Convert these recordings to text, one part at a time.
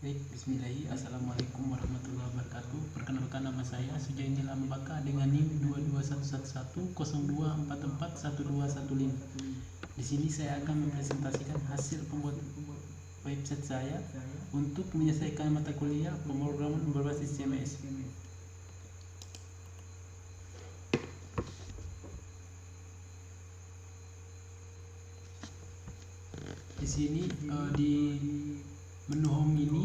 Baik, bismillahi, assalamualaikum warahmatullahi wabarakatuh. Perkenalkan, nama saya Sujaini Lambaka dengan NIM 2211102441215. Di sini saya akan mempresentasikan hasil pembuat website saya untuk menyelesaikan mata kuliah pemrograman berbasis CMS. Di sini di menu home ini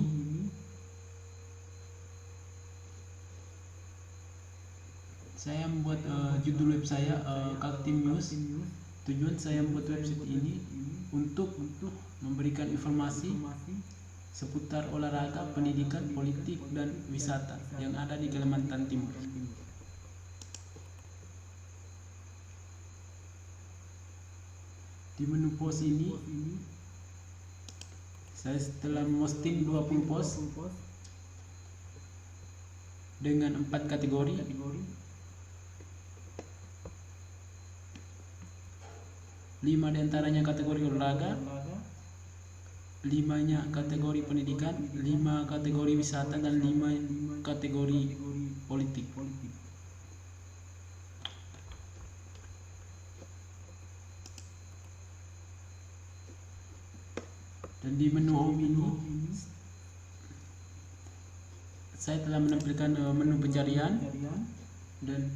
saya membuat judul web saya Kaltim News. Tujuan saya membuat website ini untuk memberikan informasi seputar olahraga, pendidikan, politik, dan wisata yang ada di Kalimantan Timur. Di menu post ini saya telah memposting 20 post dengan 4 kategori. 5 diantaranya kategori olahraga, 5-nya kategori pendidikan, 5 kategori wisata, dan 5 kategori politik. Dan di menu home ini saya telah menampilkan menu pencarian, dan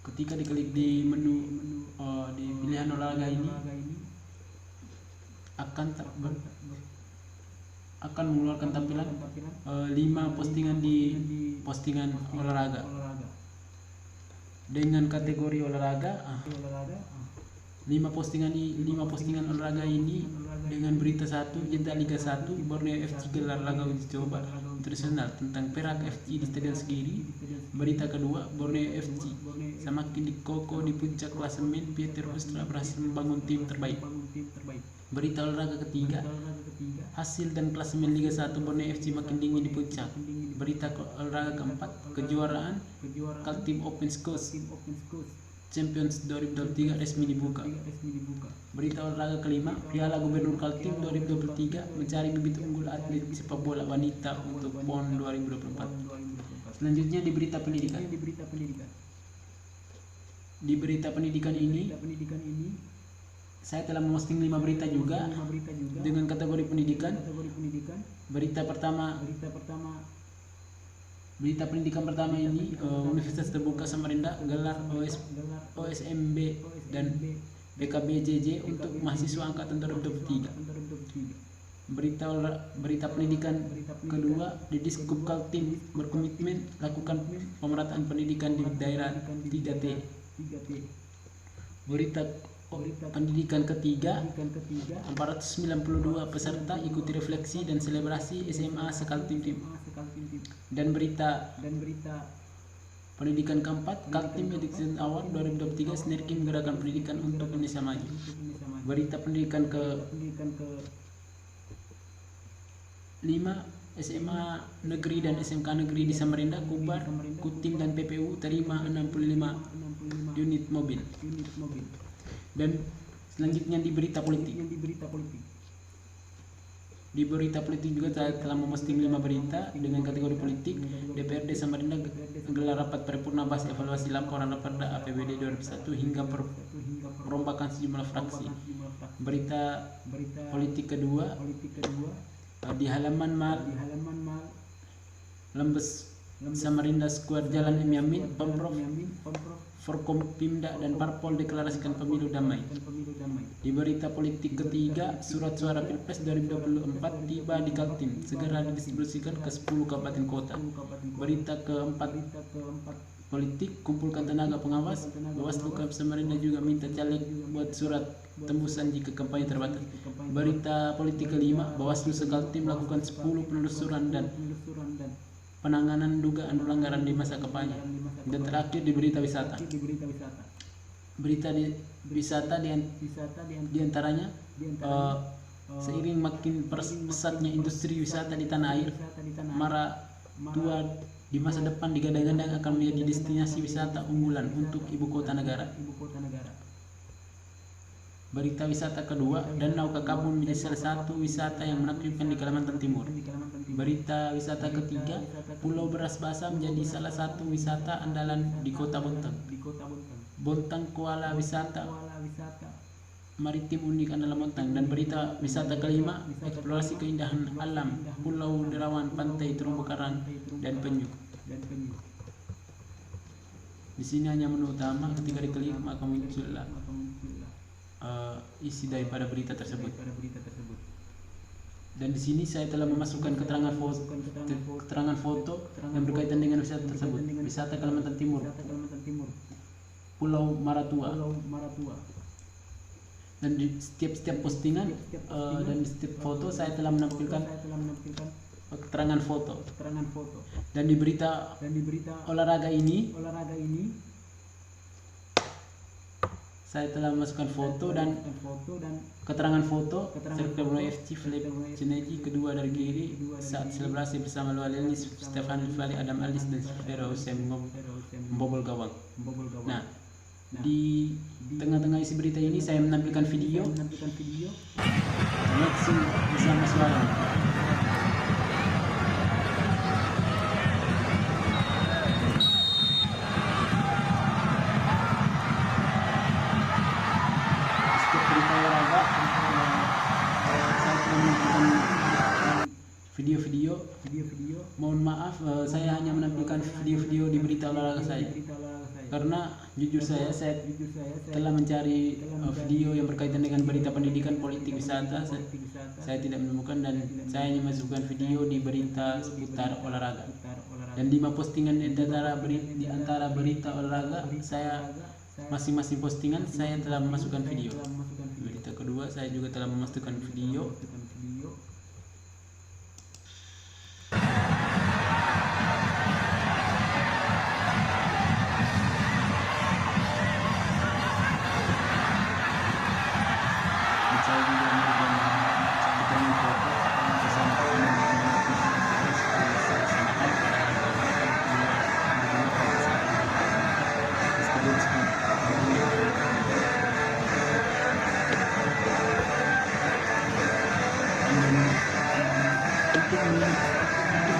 ketika diklik di menu di pilihan olahraga ini akan mengeluarkan tampilan 5 postingan di postingan olahraga dengan kategori olahraga. 5 postingan olahraga ini dengan berita 1, jeda Liga 1, Borneo FC gelar laga uji coba internasional tentang Perak FC di Stadion Segiri. Berita kedua, Borneo FC semakin dikokoh di puncak klasemen, Pieter Ustra berhasil membangun tim terbaik. Berita olahraga ketiga, hasil dan klasemen Liga 1 Borneo FC makin dingin di puncak. Berita olahraga keempat, kejuaraan Kaltim Open Schools Champions 2023 resmi dibuka. Berita olahraga kelima, Piala Gubernur Kaltim 2023 mencari bibit unggul atlet sepak bola wanita untuk PON 2024. Selanjutnya di berita pendidikan. Di berita pendidikan ini saya telah memposting 5 berita juga dengan kategori pendidikan. Berita pendidikan pertama ini, Universitas Terbuka Samarinda gelar OSMB dan BKBJJ untuk mahasiswa angkatan 2023. Berita pendidikan kedua, Didiskup Kaltim berkomitmen lakukan pemerataan pendidikan di daerah 3T. Berita pendidikan ketiga, 492 peserta ikuti refleksi dan selebrasi SMA sekaltim Tim. Dan berita pendidikan keempat, Kaltim Education Award 2023 Sinergi Gerakan Pendidikan untuk Indonesia Maju. Berita pendidikan ke 5, SMA negeri dan SMK negeri di Samarinda, Kubar, Kutim, dan PPU terima 65 unit mobil. Dan selanjutnya di berita politik. Di berita politik juga saya telah memposting 5 berita dengan kategori politik. DPRD Samarinda gelar rapat paripurna bahas evaluasi laporan Raperda APBD 2001 hingga perombakan sejumlah fraksi. Berita politik kedua, di halaman mal Lembes Samarinda Square Jalan M. Yamin, Pemprov, Forkompimda, dan Parpol deklarasikan pemilu damai. Di berita politik ketiga, surat suara Pilpres 2024 tiba di Kaltim, segera didistribusikan ke 10 kabupaten kota. Berita keempat politik, kumpulkan tenaga pengawas. Bawaslu Kabupaten Samarinda juga minta caleg buat surat tembusan jika kampanye terbatas. Berita politik kelima, Bawaslu Sekaltim melakukan 10 penelusuran dan penanganan dugaan pelanggaran di masa kampanye. Dan terakhir di berita wisata. Berita wisata diantaranya seiring makin pesatnya industri wisata di tanah air, Maratua di masa depan digadang-gadang akan menjadi destinasi wisata unggulan untuk ibu kota negara. Berita wisata kedua, Danau Kakabun menjadi salah satu wisata yang menakjubkan di Kalimantan Timur. Berita wisata ketiga, Pulau Beras Basah menjadi salah satu wisata andalan di Kota Bontang. Bontang Kuala Wisata Maritim unik andalan Bontang. Dan berita wisata kelima, eksplorasi keindahan alam Pulau Derawan, Pantai Terumbu Karang dan Penyu. Di sini hanya menu utama, ketika diklik maka muncullah isi daripada berita tersebut. Dan di sini saya telah memasukkan keterangan foto yang berkaitan dengan wisata tersebut. Wisata Kalimantan Timur, Pulau Maratua. Dan di setiap postingan dan di setiap foto saya telah menampilkan keterangan foto. Dan di berita olahraga ini saya telah memasukkan foto dan keterangan foto Sergio FC Philip Cineji kedua dari kiri saat selebrasi bersama Lual Elnis, Stefan Fali, Adam Alis dan Silvero Hussein membobol gawang. Nah, di tengah-tengah isi berita ini saya menampilkan video. Langsung bersama suara. Video-video, mohon maaf saya hanya menampilkan video-video di berita olahraga saya karena jujur saya telah mencari video yang berkaitan dengan berita pendidikan, politik, wisata, saya tidak menemukan, dan saya hanya masukkan video di berita seputar olahraga. Dan 5 postingan di antara berita olahraga saya, masing-masing postingan saya telah memasukkan video. Berita kedua saya juga telah memasukkan video. Saya juga memberikan keterangan foto bersama untuk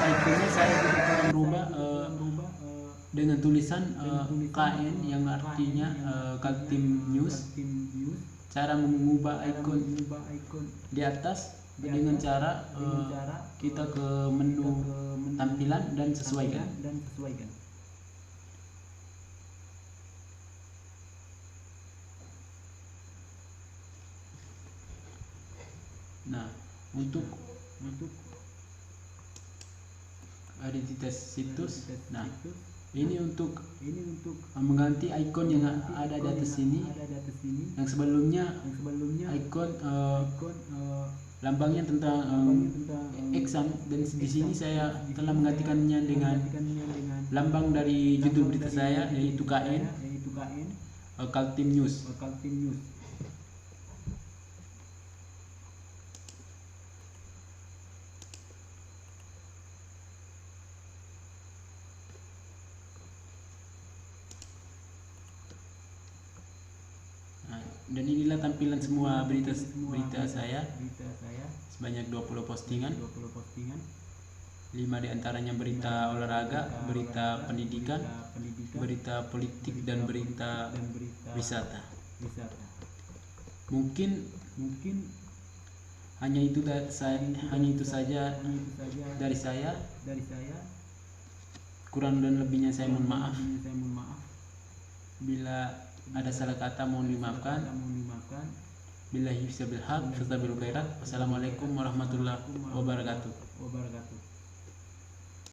ikonnya saya juga akan merubah dengan tulisan KN yang artinya Kaltim News. Cara mengubah ikon di atas dengan cara kita ke menu tampilan dan sesuaikan. Nah, untuk identitas situs, nah ini untuk mengganti ikon yang ada di atas sini. Yang sebelumnya ikon lambangnya tentang exam, dan di sini saya telah menggantikannya dengan lambang dari judul berita saya, yaitu KN Kaltim News. Dan inilah tampilan semua berita saya sebanyak 20 postingan. 5 diantaranya berita olahraga, berita pendidikan, berita politik, dan berita wisata. Mungkin hanya itu saja dari saya. Kurang dan lebihnya saya mohon maaf. Bila ada salah kata mohon dimaafkan. Billahi fisabilillah, fastabil khairat. Wassalamualaikum warahmatullahi wabarakatuh.